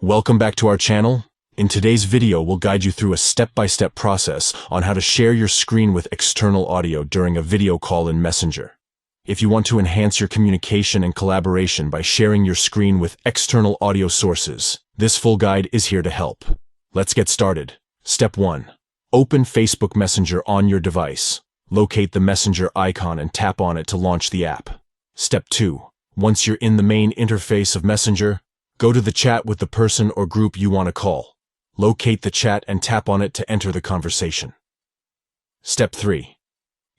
Welcome back to our channel. In today's video, we'll guide you through a step-by-step process on how to share your screen with external audio during a video call in Messenger. If you want to enhance your communication and collaboration by sharing your screen with external audio sources, this full guide is here to help. Let's get started. Step 1. Open Facebook Messenger on your device. Locate the Messenger icon and tap on it to launch the app. Step 2. Once you're in the main interface of Messenger, go to the chat with the person or group you want to call. Locate the chat and tap on it to enter the conversation. Step 3.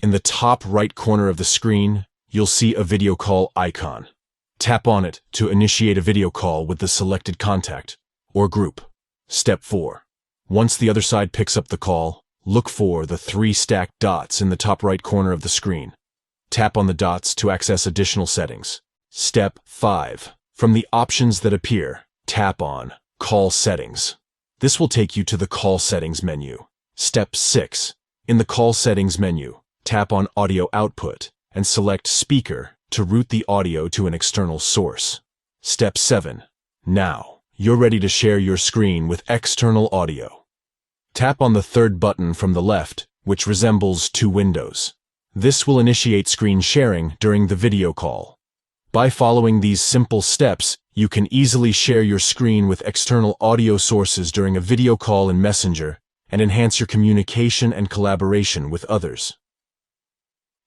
In the top right corner of the screen, you'll see a video call icon. Tap on it to initiate a video call with the selected contact or group. Step 4. Once the other side picks up the call, look for the 3 stacked dots in the top right corner of the screen. Tap on the dots to access additional settings. Step 5. From the options that appear, tap on Call Settings. This will take you to the Call Settings menu. Step 6. In the Call Settings menu, tap on Audio Output and select Speaker to route the audio to an external source. Step 7. Now, you're ready to share your screen with external audio. Tap on the third button from the left, which resembles 2 windows. This will initiate screen sharing during the video call. By following these simple steps, you can easily share your screen with external audio sources during a video call in Messenger and enhance your communication and collaboration with others.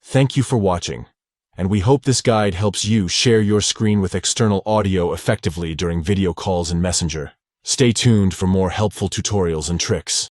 Thank you for watching, and we hope this guide helps you share your screen with external audio effectively during video calls in Messenger. Stay tuned for more helpful tutorials and tricks.